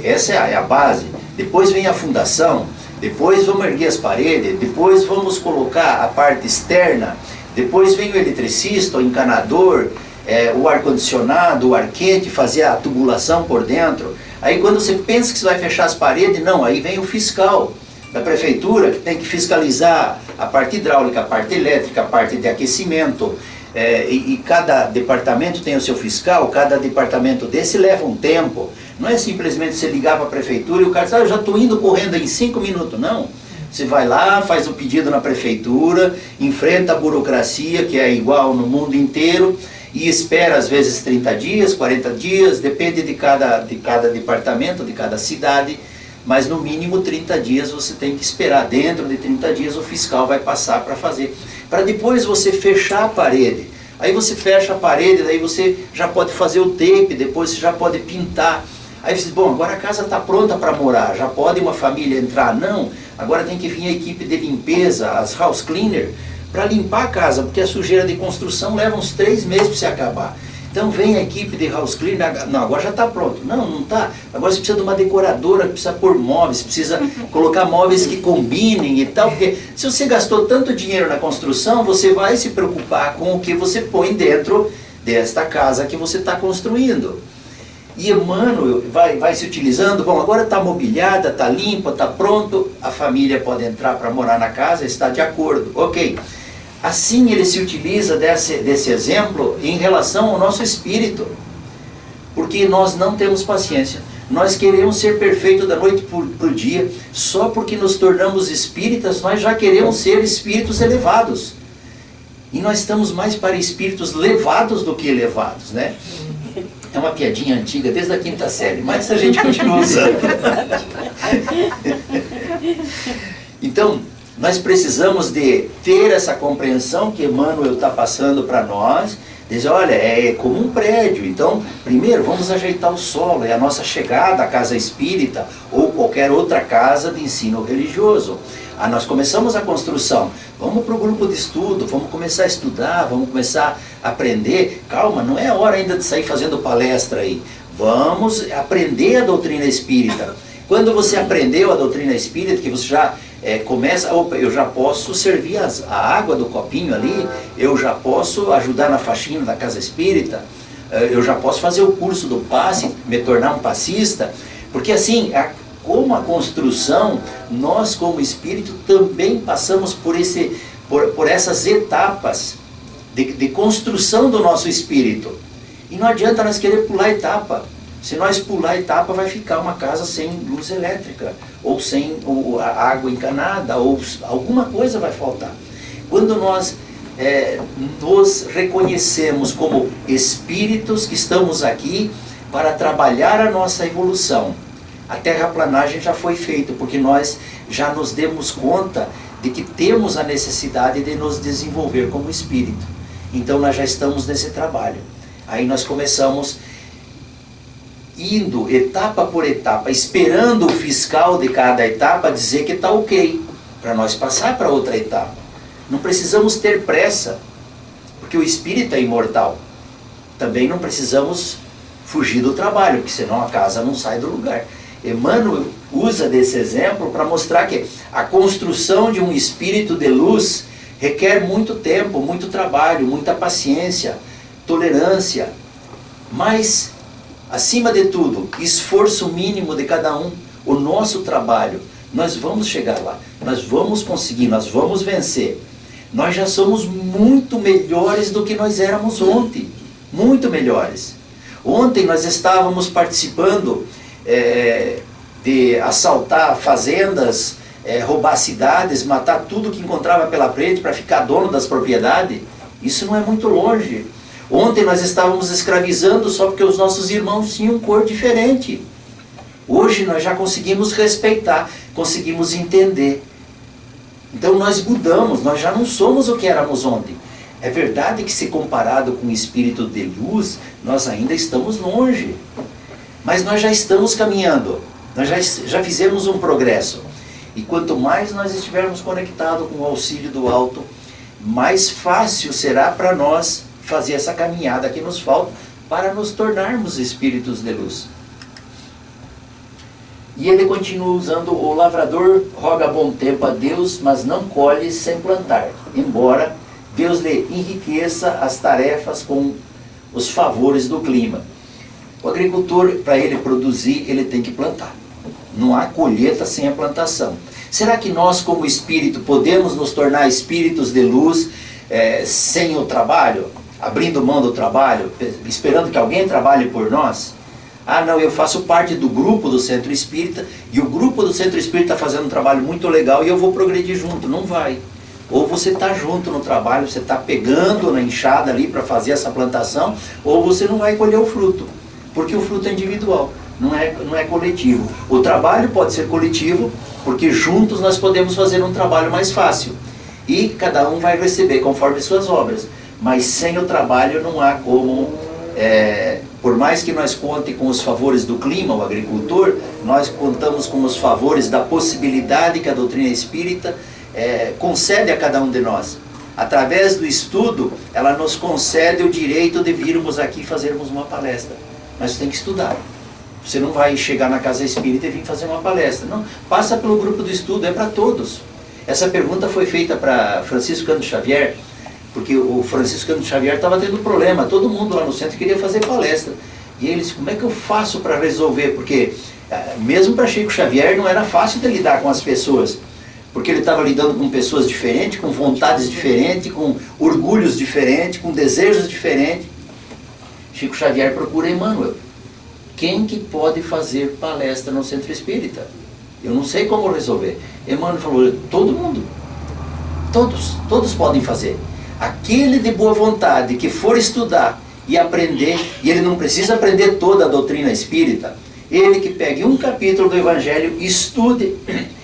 Essa é a base. Depois vem a fundação, depois vamos erguer as paredes, depois vamos colocar a parte externa, depois vem o eletricista, o encanador, o ar-condicionado, o ar quente, fazer a tubulação por dentro. Aí quando você pensa que você vai fechar as paredes, não, aí vem o fiscal da prefeitura, que tem que fiscalizar a parte hidráulica, a parte elétrica, a parte de aquecimento, e cada departamento tem o seu fiscal, cada departamento desse leva um tempo. Não é simplesmente você ligar para a prefeitura e o cara diz, eu já estou indo correndo em 5 minutos, não. Você vai lá, faz o pedido na prefeitura, enfrenta a burocracia, que é igual no mundo inteiro, e espera às vezes 30 dias, 40 dias, depende de cada departamento, de cada cidade, mas no mínimo 30 dias você tem que esperar. Dentro de 30 dias o fiscal vai passar para fazer, para depois você fechar a parede. Aí você fecha a parede, daí você já pode fazer o tape, depois você já pode pintar. Aí você diz, bom, agora a casa está pronta para morar, já pode uma família entrar? Não, agora tem que vir a equipe de limpeza, as house cleaner, para limpar a casa, porque a sujeira de construção leva uns 3 meses para você acabar. Então vem a equipe de house cleaner, não, agora já está pronto. Não, não está. Agora você precisa de uma decoradora, precisa pôr móveis, precisa colocar móveis que combinem e tal, porque se você gastou tanto dinheiro na construção, você vai se preocupar com o que você põe dentro desta casa que você está construindo. E Emmanuel vai se utilizando, bom, agora está mobiliada, está limpa, está pronto, a família pode entrar para morar na casa, está de acordo, ok. Assim ele se utiliza desse exemplo em relação ao nosso espírito, porque nós não temos paciência, nós queremos ser perfeitos da noite para o dia, só porque nos tornamos espíritas, nós já queremos ser espíritos elevados, e nós estamos mais para espíritos levados do que elevados, né? É uma piadinha antiga, desde a 5ª série, mas a gente continua usando. Então, nós precisamos de ter essa compreensão que Emmanuel está passando para nós, dizer, olha, é como um prédio, então, primeiro vamos ajeitar o solo, é a nossa chegada à casa espírita ou qualquer outra casa de ensino religioso. Nós começamos a construção, vamos para o grupo de estudo, vamos começar a estudar, vamos começar a aprender. Calma, não é hora ainda de sair fazendo palestra aí. Vamos aprender a doutrina espírita. Quando você aprendeu a doutrina espírita, que você já começa, opa, eu já posso servir a água do copinho ali, eu já posso ajudar na faxina da casa espírita, eu já posso fazer o curso do passe, me tornar um passista, porque assim, como a construção, nós como espírito também passamos por essas etapas de construção do nosso espírito. E não adianta nós querer pular etapa. Se nós pular a etapa, vai ficar uma casa sem luz elétrica, ou sem a água encanada, ou alguma coisa vai faltar. Quando nós nos reconhecemos como espíritos que estamos aqui para trabalhar a nossa evolução, a terraplanagem já foi feita, porque nós já nos demos conta de que temos a necessidade de nos desenvolver como espírito. Então nós já estamos nesse trabalho. Aí nós começamos indo etapa por etapa, esperando o fiscal de cada etapa dizer que está ok, para nós passar para outra etapa. Não precisamos ter pressa, porque o espírito é imortal. Também não precisamos fugir do trabalho, porque senão a casa não sai do lugar. Emmanuel usa desse exemplo para mostrar que a construção de um espírito de luz requer muito tempo, muito trabalho, muita paciência, tolerância, mas, acima de tudo, esforço mínimo de cada um, o nosso trabalho. Nós vamos chegar lá, nós vamos conseguir, nós vamos vencer. Nós já somos muito melhores do que nós éramos ontem, muito melhores. Ontem nós estávamos participando de assaltar fazendas, roubar cidades, matar tudo que encontrava pela frente para ficar dono das propriedades. Isso não é muito longe. Ontem nós estávamos escravizando só porque os nossos irmãos tinham cor diferente. Hoje nós já conseguimos respeitar, conseguimos entender. Então nós mudamos, nós já não somos o que éramos ontem. É verdade que, se comparado com o espírito de luz, nós ainda estamos longe. Mas nós já estamos caminhando, nós já fizemos um progresso. E quanto mais nós estivermos conectados com o auxílio do alto, mais fácil será para nós fazer essa caminhada que nos falta para nos tornarmos espíritos de luz. E ele continua usando: o lavrador roga bom tempo a Deus, mas não colhe sem plantar, embora Deus lhe enriqueça as tarefas com os favores do clima. O agricultor, para ele produzir, ele tem que plantar. Não há colheita sem a plantação. Será que nós, como espírito, podemos nos tornar espíritos de luz sem o trabalho? Abrindo mão do trabalho, esperando que alguém trabalhe por nós? Ah, não, eu faço parte do grupo do Centro Espírita, e o grupo do Centro Espírita está fazendo um trabalho muito legal e eu vou progredir junto. Não vai. Ou você está junto no trabalho, você está pegando na enxada ali para fazer essa plantação, ou você não vai colher o fruto, porque o fruto é individual, não é coletivo. O trabalho pode ser coletivo, porque juntos nós podemos fazer um trabalho mais fácil, e cada um vai receber conforme suas obras. Mas sem o trabalho não há como, por mais que nós contem com os favores do clima, o agricultor, nós contamos com os favores da possibilidade que a doutrina espírita concede a cada um de nós. Através do estudo, ela nos concede o direito de virmos aqui e fazermos uma palestra. Mas você tem que estudar. Você não vai chegar na casa espírita e vir fazer uma palestra. Não, passa pelo grupo do estudo, é para todos. Essa pergunta foi feita para Francisco Cândido Xavier, porque o Francisco Cândido Xavier estava tendo problema, todo mundo lá no centro queria fazer palestra. E ele disse: como é que eu faço para resolver? Porque mesmo para Chico Xavier não era fácil de lidar com as pessoas, porque ele estava lidando com pessoas diferentes, com vontades diferentes, com orgulhos diferentes, com desejos diferentes. Chico Xavier procura Emmanuel. Quem que pode fazer palestra no Centro Espírita? Eu não sei como resolver. Emmanuel falou: todo mundo. Todos podem fazer. Aquele de boa vontade que for estudar e aprender, e ele não precisa aprender toda a doutrina espírita, ele que pegue um capítulo do Evangelho, estude,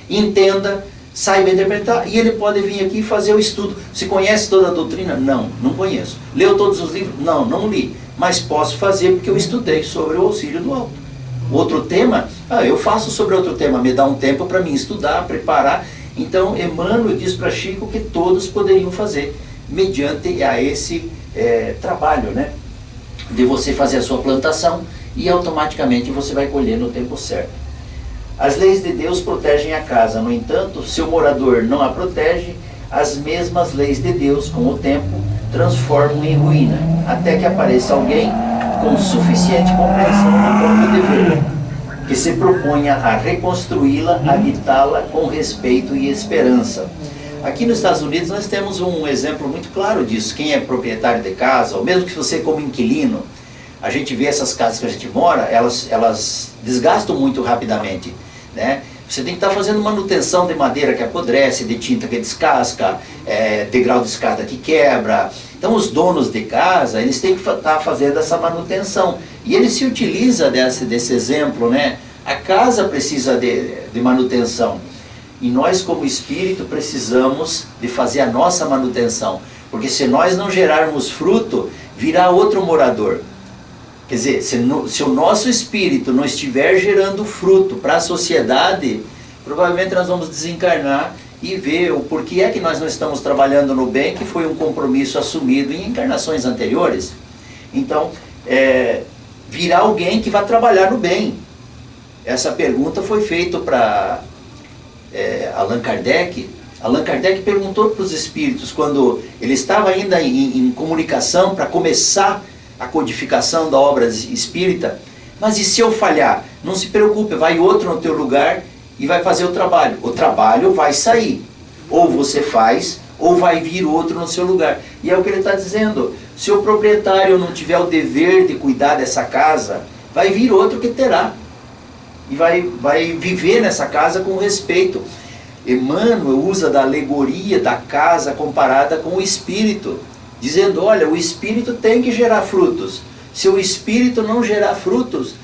entenda, saiba interpretar, e ele pode vir aqui e fazer o estudo. Se conhece toda a doutrina? Não conheço. Leu todos os livros? Não li. Mas posso fazer porque eu estudei sobre o auxílio do alto. Outro tema? Eu faço sobre outro tema, me dá um tempo para mim estudar, preparar. Então Emmanuel diz para Chico que todos poderiam fazer, mediante a esse trabalho, né? De você fazer a sua plantação e automaticamente você vai colher no tempo certo. As leis de Deus protegem a casa, no entanto, se o morador não a protege, as mesmas leis de Deus, com o tempo, transformam em ruína, até que apareça alguém com suficiente compreensão do próprio dever, que se proponha a reconstruí-la, habitá-la com respeito e esperança. Aqui nos Estados Unidos nós temos um exemplo muito claro disso. Quem é proprietário de casa, ou mesmo que você como inquilino, a gente vê essas casas que a gente mora, elas desgastam muito rapidamente, né? Você tem que estar fazendo manutenção de madeira que apodrece, de tinta que descasca, degrau de escada que quebra. Então os donos de casa, eles têm que estar fazendo essa manutenção. E ele se utiliza desse exemplo, né? A casa precisa de manutenção. E nós, como espírito, precisamos de fazer a nossa manutenção. Porque se nós não gerarmos fruto, virá outro morador. Quer dizer, se o nosso espírito não estiver gerando fruto para a sociedade, provavelmente nós vamos desencarnar e ver o porquê é que nós não estamos trabalhando no bem, que foi um compromisso assumido em encarnações anteriores. Então, virá alguém que vai trabalhar no bem. Essa pergunta foi feita para Allan Kardec. Allan Kardec perguntou para os espíritos, quando ele estava ainda em comunicação para começar a codificação da obra espírita: mas e se eu falhar? Não se preocupe, vai outro no teu lugar e vai fazer o trabalho. O trabalho vai sair. Ou você faz, ou vai vir outro no seu lugar. E é o que ele está dizendo. Se o proprietário não tiver o dever de cuidar dessa casa, vai vir outro que terá. e vai viver nessa casa com respeito. Emmanuel usa da alegoria da casa comparada com o espírito, dizendo, olha, o espírito tem que gerar frutos. Se o espírito não gerar frutos,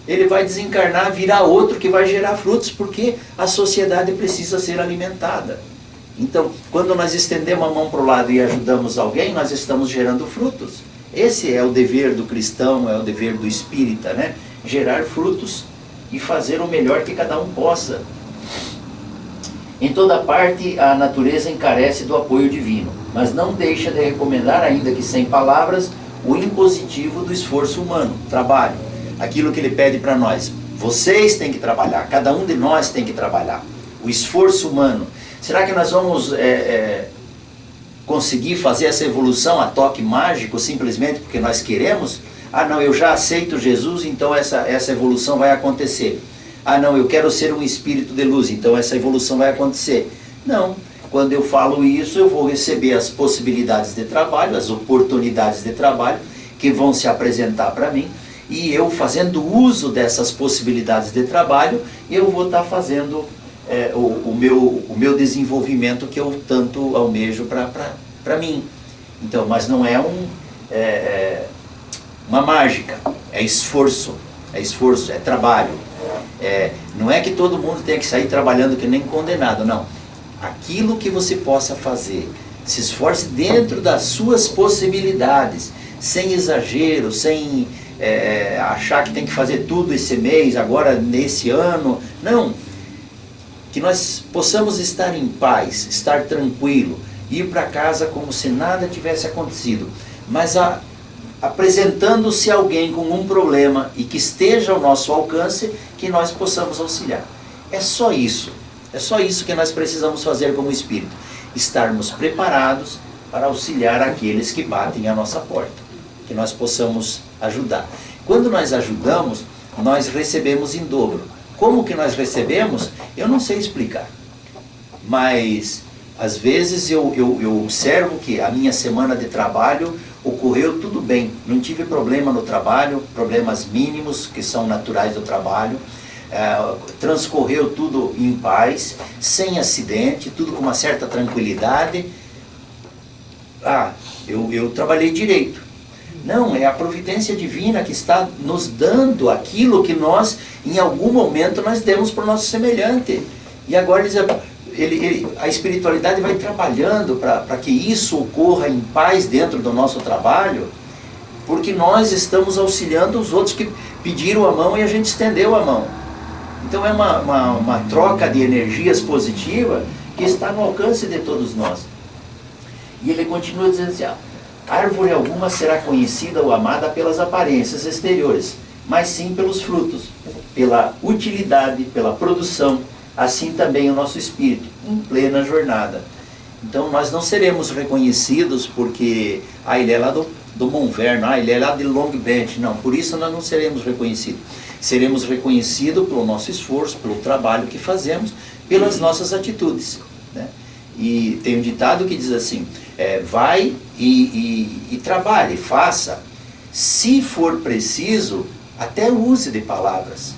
ele vai desencarnar, virar outro que vai gerar frutos, porque a sociedade precisa ser alimentada. Então, quando nós estendemos a mão para o lado e ajudamos alguém, nós estamos gerando frutos. Esse é o dever do cristão, é o dever do espírita, né? Gerar frutos e fazer o melhor que cada um possa. Em toda parte, a natureza encarece do apoio divino, mas não deixa de recomendar, ainda que sem palavras, o impositivo do esforço humano, trabalho. Aquilo que ele pede para nós. Vocês têm que trabalhar, cada um de nós tem que trabalhar. O esforço humano. Será que nós vamos conseguir fazer essa evolução a toque mágico, simplesmente porque nós queremos? Ah, não, eu já aceito Jesus, então essa evolução vai acontecer. Ah, não, eu quero ser um espírito de luz, então essa evolução vai acontecer. Não, quando eu falo isso, eu vou receber as possibilidades de trabalho, as oportunidades de trabalho que vão se apresentar para mim, e eu fazendo uso dessas possibilidades de trabalho, eu vou estar fazendo o meu desenvolvimento que eu tanto almejo para mim. Então, mas não é uma mágica, é esforço, é trabalho. Não é que todo mundo tenha que sair trabalhando que nem condenado, não. Aquilo que você possa fazer, se esforce dentro das suas possibilidades, sem exagero, sem achar que tem que fazer tudo esse mês, agora nesse ano. Não. Que nós possamos estar em paz, estar tranquilo, ir para casa como se nada tivesse acontecido. Mas apresentando-se alguém com um problema e que esteja ao nosso alcance, que nós possamos auxiliar. É só isso que nós precisamos fazer como espírito. Estarmos preparados para auxiliar aqueles que batem à nossa porta. Que nós possamos ajudar. Quando nós ajudamos, nós recebemos em dobro. Como que nós recebemos? Eu não sei explicar. Mas, às vezes, eu observo que a minha semana de trabalho ocorreu tudo bem. Não tive problema no trabalho, problemas mínimos que são naturais do trabalho. Transcorreu tudo em paz, sem acidente, tudo com uma certa tranquilidade. Eu trabalhei direito. Não, é a providência divina que está nos dando aquilo que nós, em algum momento, nós demos para o nosso semelhante. E agora a espiritualidade vai trabalhando para que isso ocorra em paz dentro do nosso trabalho, porque nós estamos auxiliando os outros que pediram a mão e a gente estendeu a mão. Então é uma troca de energias positiva que está no alcance de todos nós. E ele continua dizendo assim, árvore alguma será conhecida ou amada pelas aparências exteriores, mas sim pelos frutos, pela utilidade, pela produção, assim também o nosso espírito, em plena jornada. Então nós não seremos reconhecidos porque, ele é lá do Monverno, ele é lá de Long Bench, não, por isso nós não seremos reconhecidos. Seremos reconhecidos pelo nosso esforço, pelo trabalho que fazemos, pelas nossas atitudes, né? E tem um ditado que diz assim, vai e trabalhe, faça. Se for preciso, até use de palavras.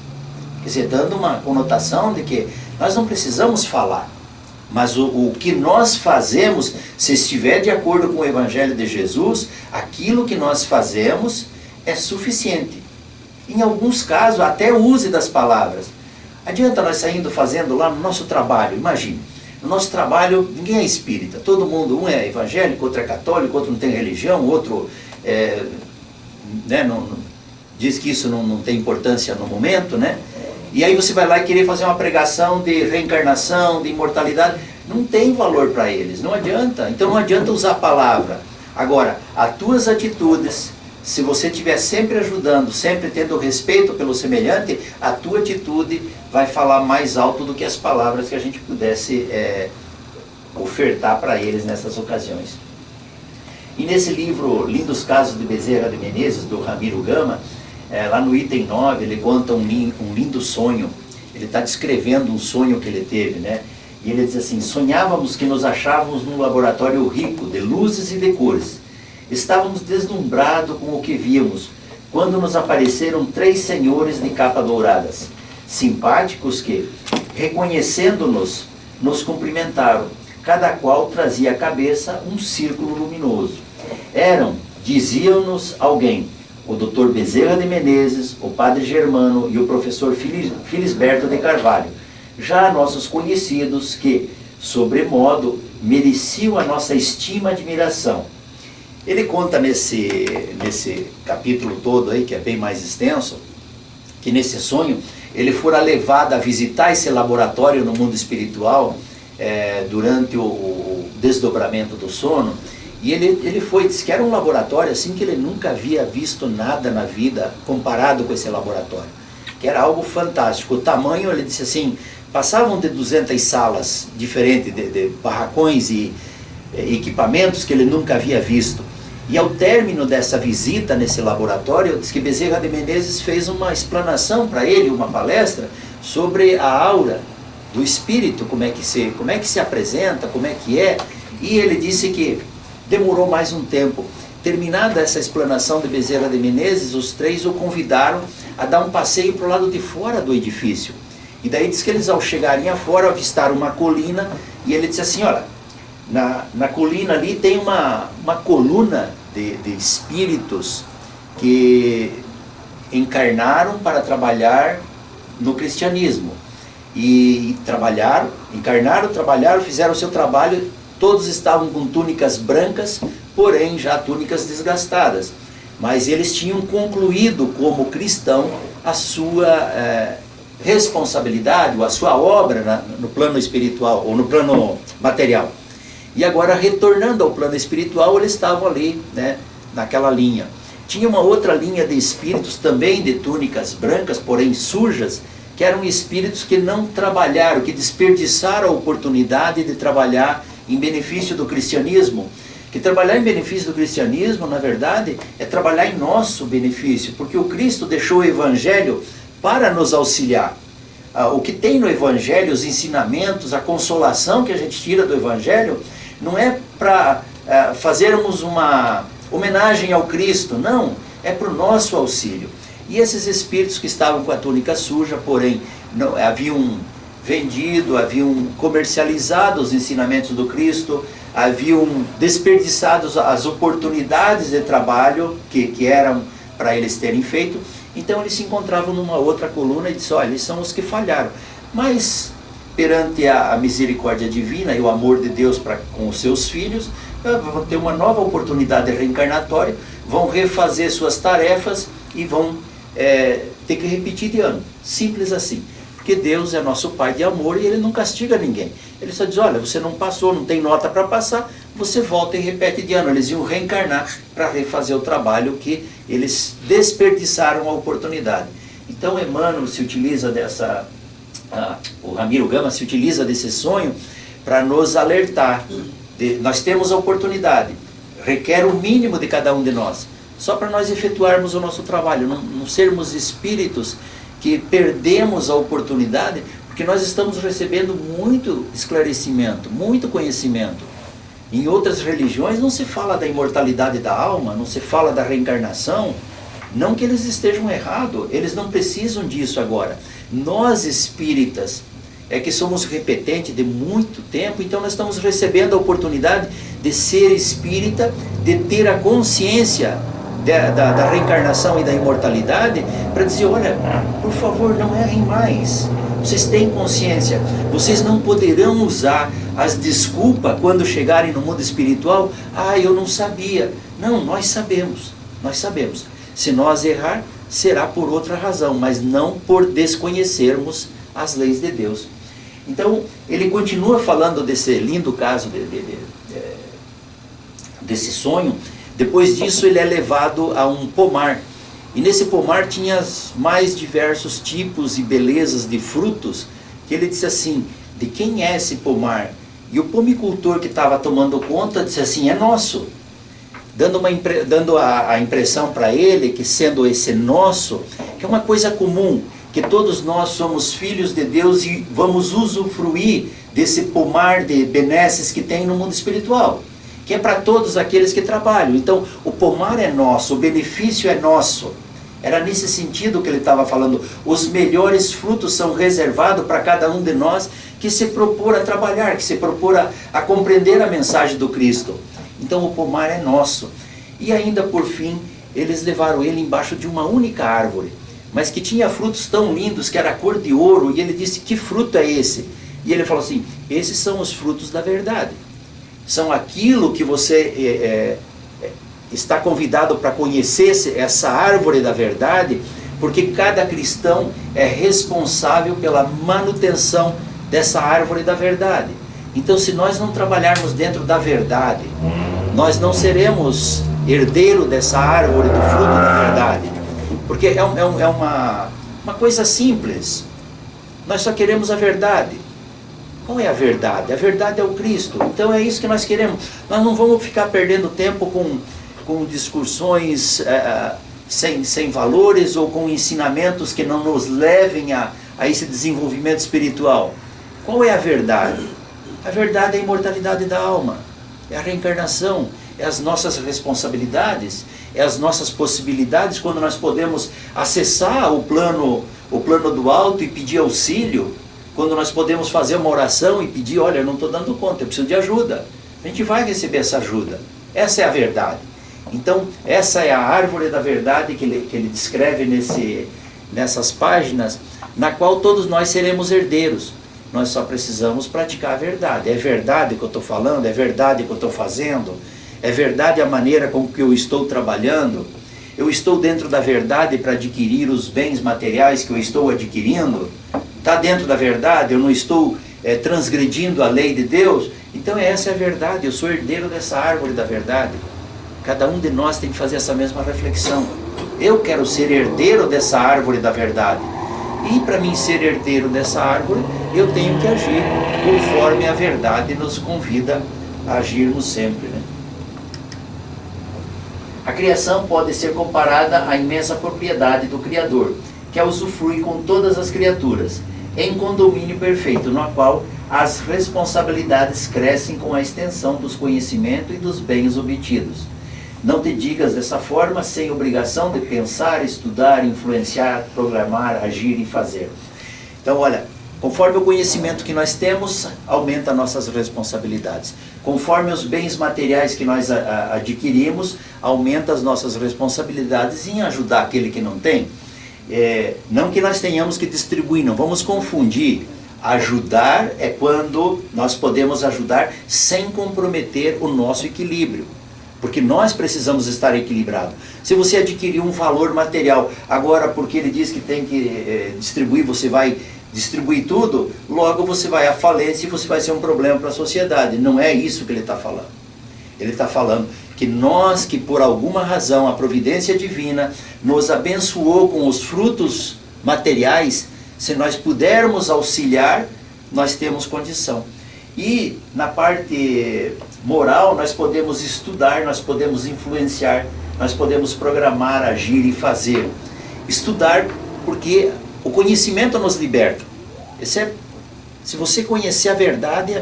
Quer dizer, dando uma conotação de que nós não precisamos falar. Mas o que nós fazemos, se estiver de acordo com o Evangelho de Jesus, aquilo que nós fazemos é suficiente. Em alguns casos, até use das palavras. Adianta nós saindo fazendo lá no nosso trabalho, imagine. No nosso trabalho, ninguém é espírita, todo mundo, um é evangélico, outro é católico, outro não tem religião, outro diz que isso não tem importância no momento, né? E aí você vai lá e querer fazer uma pregação de reencarnação, de imortalidade, não tem valor para eles, não adianta. Então não adianta usar a palavra. Agora, as tuas atitudes, se você estiver sempre ajudando, sempre tendo respeito pelo semelhante, a tua atitude vai falar mais alto do que as palavras que a gente pudesse ofertar para eles nessas ocasiões. E nesse livro, Lindos Casos de Bezerra de Menezes, do Ramiro Gama, lá no item 9, ele conta um lindo sonho. Ele está descrevendo um sonho que ele teve, né? E ele diz assim, sonhávamos que nos achávamos num laboratório rico de luzes e de cores. Estávamos deslumbrados com o que víamos, quando nos apareceram 3 senhores de capa douradas. simpáticos que, reconhecendo-nos, nos cumprimentaram. Cada qual trazia à cabeça um círculo luminoso. Eram, diziam-nos alguém, o Dr. Bezerra de Menezes, o Padre Germano e o professor Felisberto de Carvalho, já nossos conhecidos que, sobremodo, mereciam a nossa estima e admiração. Ele conta nesse capítulo todo aí, que é bem mais extenso, que nesse sonho ele fora levado a visitar esse laboratório no mundo espiritual durante o desdobramento do sono, e ele foi, disse que era um laboratório assim que ele nunca havia visto nada na vida comparado com esse laboratório, que era algo fantástico. O tamanho, ele disse assim, passavam de 200 salas diferentes, de barracões e equipamentos que ele nunca havia visto. E ao término dessa visita nesse laboratório, diz que Bezerra de Menezes fez uma explanação para ele, uma palestra, sobre a aura do espírito, como é que se apresenta, como é que é. E ele disse que demorou mais um tempo. Terminada essa explanação de Bezerra de Menezes, os três o convidaram a dar um passeio para o lado de fora do edifício. E daí diz que eles, ao chegarem afora, avistaram uma colina, e ele disse assim, olha, na colina ali tem uma coluna de espíritos que encarnaram para trabalhar no cristianismo. E trabalharam, fizeram o seu trabalho, todos estavam com túnicas brancas, porém já túnicas desgastadas. Mas eles tinham concluído como cristão a sua responsabilidade, ou a sua obra no plano espiritual, ou no plano material. E agora, retornando ao plano espiritual, eles estavam ali, né, naquela linha. Tinha uma outra linha de espíritos, também de túnicas brancas, porém sujas, que eram espíritos que não trabalharam, que desperdiçaram a oportunidade de trabalhar em benefício do cristianismo. Que trabalhar em benefício do cristianismo, na verdade, é trabalhar em nosso benefício, porque o Cristo deixou o Evangelho para nos auxiliar. O que tem no Evangelho, os ensinamentos, a consolação que a gente tira do Evangelho, não é para fazermos uma homenagem ao Cristo, não, é para o nosso auxílio. E esses espíritos que estavam com a túnica suja, porém, não, haviam vendido, haviam comercializado os ensinamentos do Cristo, haviam desperdiçado as oportunidades de trabalho que eram para eles terem feito. Então eles se encontravam numa outra coluna e disseram, olha, eles são os que falharam. Mas perante a misericórdia divina e o amor de Deus com os seus filhos, vão ter uma nova oportunidade reencarnatória, vão refazer suas tarefas e vão ter que repetir de ano. Simples assim. Porque Deus é nosso Pai de amor e Ele não castiga ninguém. Ele só diz, olha, você não passou, não tem nota para passar, você volta e repete de ano. Eles iam reencarnar para refazer o trabalho que eles desperdiçaram a oportunidade. Então Emmanuel se utiliza o Ramiro Gama se utiliza desse sonho para nos alertar. Nós temos a oportunidade, requer o mínimo de cada um de nós, só para nós efetuarmos o nosso trabalho, não sermos espíritos que perdemos a oportunidade, porque nós estamos recebendo muito esclarecimento, muito conhecimento. Em outras religiões não se fala da imortalidade da alma, não se fala da reencarnação, não que eles estejam errados, eles não precisam disso agora. Nós espíritas é que somos repetentes de muito tempo, então nós estamos recebendo a oportunidade de ser espírita, de ter a consciência da reencarnação e da imortalidade, para dizer, olha, por favor, não errem mais. Vocês têm consciência, vocês não poderão usar as desculpas quando chegarem no mundo espiritual, eu não sabia. Não, nós sabemos. Se nós errar, será por outra razão, mas não por desconhecermos as leis de Deus. Então, ele continua falando desse lindo caso, desse sonho. Depois disso, ele é levado a um pomar. E nesse pomar tinha os mais diversos tipos e belezas de frutos, que ele disse assim, de quem é esse pomar? E o pomicultor que estava tomando conta disse assim, é nosso. Dando a impressão para ele que, sendo esse nosso, que é uma coisa comum, que todos nós somos filhos de Deus e vamos usufruir desse pomar de benesses que tem no mundo espiritual, que é para todos aqueles que trabalham. Então, o pomar é nosso, o benefício é nosso. Era nesse sentido que ele estava falando. Os melhores frutos são reservados para cada um de nós que se propor a trabalhar, que se propor a compreender a mensagem do Cristo. Então o pomar é nosso. E ainda por fim, eles levaram ele embaixo de uma única árvore, mas que tinha frutos tão lindos, que era cor de ouro, e ele disse, que fruto é esse? E ele falou assim, esses são os frutos da verdade. São aquilo que você está convidado para conhecer, essa árvore da verdade, porque cada cristão é responsável pela manutenção dessa árvore da verdade. Então, se nós não trabalharmos dentro da verdade, nós não seremos herdeiro dessa árvore do fruto da verdade. Porque é uma coisa simples. Nós só queremos a verdade. Qual é a verdade? A verdade é o Cristo. Então é isso que nós queremos. Nós não vamos ficar perdendo tempo com discussões sem valores ou com ensinamentos que não nos levem a esse desenvolvimento espiritual. Qual é a verdade? A verdade é a imortalidade da alma, é a reencarnação, é as nossas responsabilidades, é as nossas possibilidades quando nós podemos acessar o plano do alto e pedir auxílio, quando nós podemos fazer uma oração e pedir, olha, eu não estou dando conta, eu preciso de ajuda. A gente vai receber essa ajuda. Essa é a verdade. Então, essa é a árvore da verdade que ele descreve nessas páginas, na qual todos nós seremos herdeiros. Nós só precisamos praticar a verdade. É verdade que eu estou falando? É verdade que eu estou fazendo? É verdade a maneira com que eu estou trabalhando? Eu estou dentro da verdade para adquirir os bens materiais que eu estou adquirindo? Está dentro da verdade? Eu não estou transgredindo a lei de Deus? Então essa é a verdade. Eu sou herdeiro dessa árvore da verdade. Cada um de nós tem que fazer essa mesma reflexão. Eu quero ser herdeiro dessa árvore da verdade. E para mim ser herdeiro dessa árvore, eu tenho que agir conforme a verdade nos convida a agirmos sempre, né? A criação pode ser comparada à imensa propriedade do Criador, que a usufrui com todas as criaturas, em condomínio perfeito, no qual as responsabilidades crescem com a extensão dos conhecimentos e dos bens obtidos. Não te digas dessa forma, sem obrigação de pensar, estudar, influenciar, programar, agir e fazer. Então, olha, conforme o conhecimento que nós temos, aumenta nossas responsabilidades. Conforme os bens materiais que nós adquirimos, aumenta as nossas responsabilidades em ajudar aquele que não tem. Não que nós tenhamos que distribuir, não vamos confundir. Ajudar é quando nós podemos ajudar sem comprometer o nosso equilíbrio. Porque nós precisamos estar equilibrados. Se você adquirir um valor material, agora porque ele diz que tem que distribuir, você vai distribuir tudo, logo você vai à falência e você vai ser um problema para a sociedade. Não é isso que ele está falando. Ele está falando que nós, que por alguma razão a providência divina nos abençoou com os frutos materiais, se nós pudermos auxiliar, nós temos condição. E na parte moral, nós podemos estudar, nós podemos influenciar, nós podemos programar, agir e fazer. Estudar porque o conhecimento nos liberta. Se você conhecer a verdade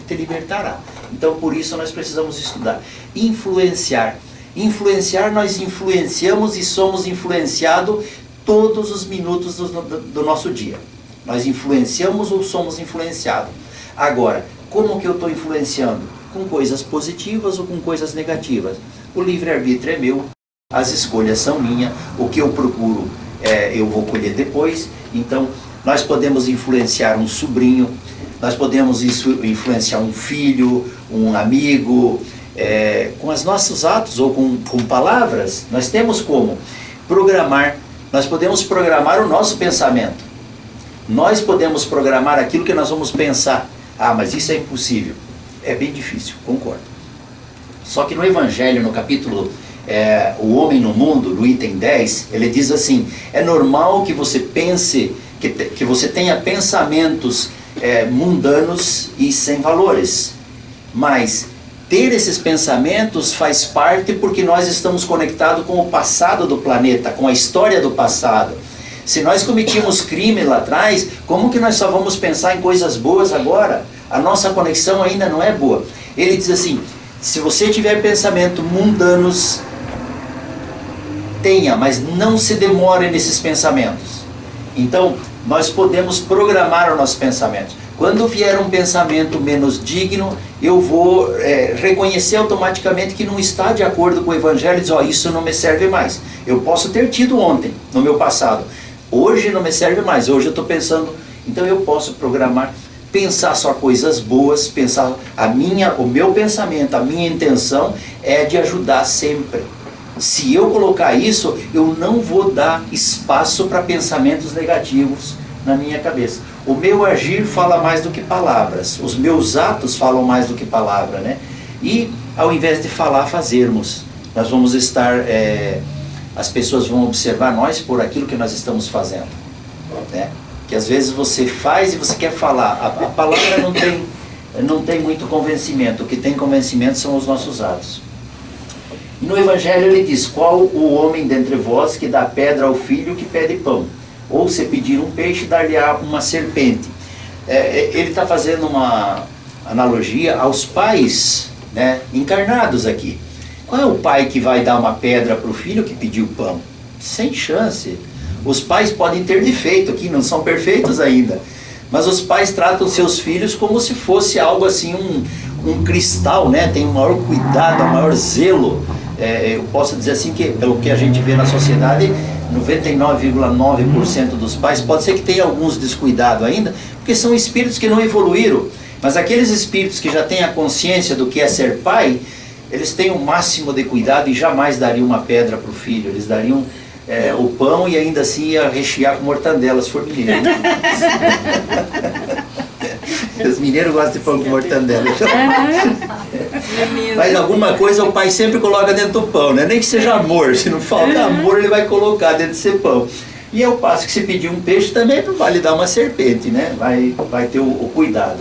te libertará. Então por isso nós precisamos estudar. Influenciar. Influenciar, nós influenciamos e somos influenciados todos os minutos do nosso dia. Nós influenciamos ou somos influenciados. Agora, como que eu estou influenciando? Com coisas positivas ou com coisas negativas? O livre-arbítrio é meu, as escolhas são minhas, o que eu procuro eu vou colher depois. Então, nós podemos influenciar um sobrinho, nós podemos influenciar um filho, um amigo, com os nossos atos ou com palavras. Nós temos como programar, nós podemos programar o nosso pensamento. Nós podemos programar aquilo que nós vamos pensar. Ah, mas isso é impossível. É bem difícil, concordo. Só que no Evangelho, no capítulo O Homem no Mundo, no item 10, ele diz assim: é normal que você pense, que você tenha pensamentos mundanos e sem valores. Mas ter esses pensamentos faz parte porque nós estamos conectados com o passado do planeta, com a história do passado. Se nós cometíamos crime lá atrás, como que nós só vamos pensar em coisas boas agora? A nossa conexão ainda não é boa. Ele diz assim: se você tiver pensamentos mundanos, tenha, mas não se demore nesses pensamentos. Então, nós podemos programar os nossos pensamentos. Quando vier um pensamento menos digno, eu vou reconhecer automaticamente que não está de acordo com o Evangelho e dizer, isso não me serve mais. Eu posso ter tido ontem, no meu passado. Hoje não me serve mais, hoje eu estou pensando. Então eu posso programar, pensar só coisas boas, pensar o meu pensamento, a minha intenção é de ajudar sempre. Se eu colocar isso, eu não vou dar espaço para pensamentos negativos na minha cabeça. O meu agir fala mais do que palavras, os meus atos falam mais do que palavra, né? E ao invés de falar, fazermos. Nós vamos estar, as pessoas vão observar nós por aquilo que nós estamos fazendo, né? Que às vezes você faz e você quer falar, a palavra não tem muito convencimento, o que tem convencimento são os nossos atos. E no Evangelho ele diz, qual o homem dentre vós que dá pedra ao filho que pede pão? Ou se pedir um peixe, dar-lhe-á uma serpente. Ele está fazendo uma analogia aos pais, né, encarnados aqui. Qual é o pai que vai dar uma pedra para o filho que pediu pão? Sem chance. Os pais podem ter defeito aqui, não são perfeitos ainda. Mas os pais tratam seus filhos como se fosse algo assim, um cristal, né? Tem um maior cuidado, um maior zelo. Eu posso dizer assim que, pelo que a gente vê na sociedade, 99,9% dos pais, pode ser que tenha alguns descuidados ainda, porque são espíritos que não evoluíram. Mas aqueles espíritos que já têm a consciência do que é ser pai, eles têm o máximo de cuidado e jamais dariam uma pedra para o filho. Eles dariam o pão e ainda assim ia rechear com mortandela, se for mineiro. Os mineiros gostam de pão com mortandela. Então, mas alguma coisa o pai sempre coloca dentro do pão, né? Nem que seja amor. Se não falta amor, ele vai colocar dentro desse pão. E ao passo que se pedir um peixe, também não vai lhe dar uma serpente, né? Vai ter o cuidado.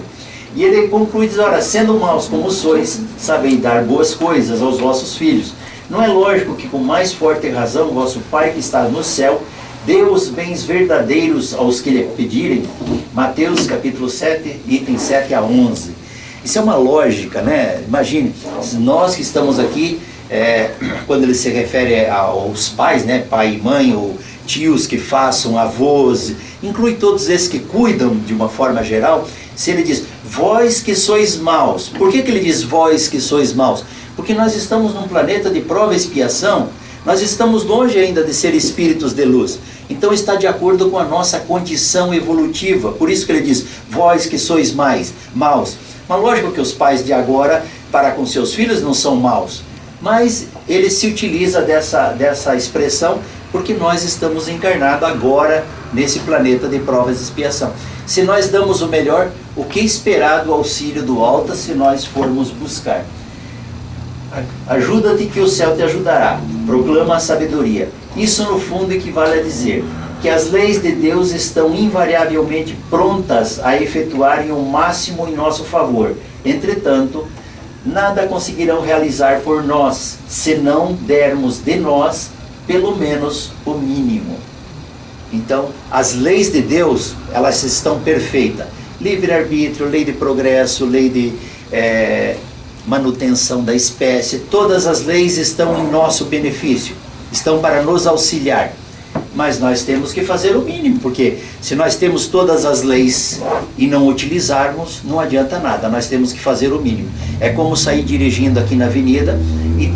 E ele conclui, diz, ora, sendo maus como sois, sabem dar boas coisas aos vossos filhos. Não é lógico que com mais forte razão vosso Pai que está no céu dê os bens verdadeiros aos que lhe pedirem? Mateus capítulo 7, itens 7 a 11. Isso é uma lógica, né? Imagine, nós que estamos aqui, quando ele se refere aos pais, né? Pai e mãe, ou tios que façam, avós, inclui todos esses que cuidam de uma forma geral. Se ele diz, vós que sois maus, por que ele diz vós que sois maus? Porque nós estamos num planeta de prova e expiação, nós estamos longe ainda de ser espíritos de luz. Então está de acordo com a nossa condição evolutiva. Por isso que ele diz, vós que sois maus. Mas lógico que os pais de agora, para com seus filhos, não são maus. Mas ele se utiliza dessa expressão porque nós estamos encarnados agora nesse planeta de provas e expiação. Se nós damos o melhor, o que esperar do auxílio do alto se nós formos buscar? Ajuda-te que o céu te ajudará, proclama a sabedoria. Isso no fundo equivale a dizer que as leis de Deus estão invariavelmente prontas a efetuarem o máximo em nosso favor. Entretanto, nada conseguirão realizar por nós, se não dermos de nós, pelo menos o mínimo. Então, as leis de Deus, elas estão perfeitas. Livre-arbítrio, lei de progresso, lei de manutenção da espécie, todas as leis estão em nosso benefício, estão para nos auxiliar. Mas nós temos que fazer o mínimo, porque se nós temos todas as leis e não utilizarmos, não adianta nada, nós temos que fazer o mínimo. É como sair dirigindo aqui na avenida e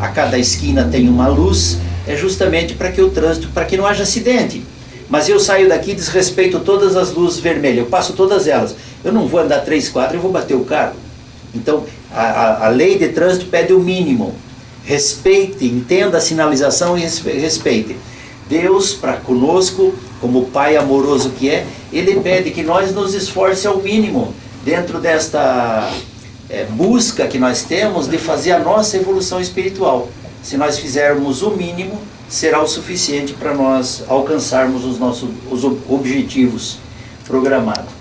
a cada esquina tem uma luz, é justamente para que o trânsito, para que não haja acidente. Mas eu saio daqui e desrespeito todas as luzes vermelhas, eu passo todas elas. Eu não vou andar 3 quadras, eu vou bater o carro. Então, a lei de trânsito pede o mínimo. Respeite, entenda a sinalização e respeite. Deus, para conosco, como o Pai amoroso que é, Ele pede que nós nos esforce ao mínimo, dentro desta busca que nós temos de fazer a nossa evolução espiritual. Se nós fizermos o mínimo, será o suficiente para nós alcançarmos os objetivos programados.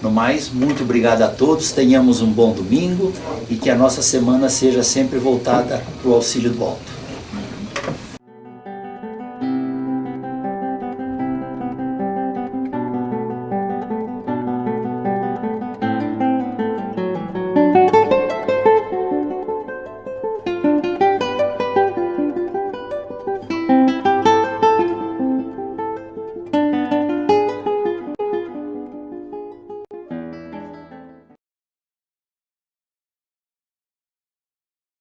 No mais, muito obrigado a todos, tenhamos um bom domingo e que a nossa semana seja sempre voltada para o auxílio do alto.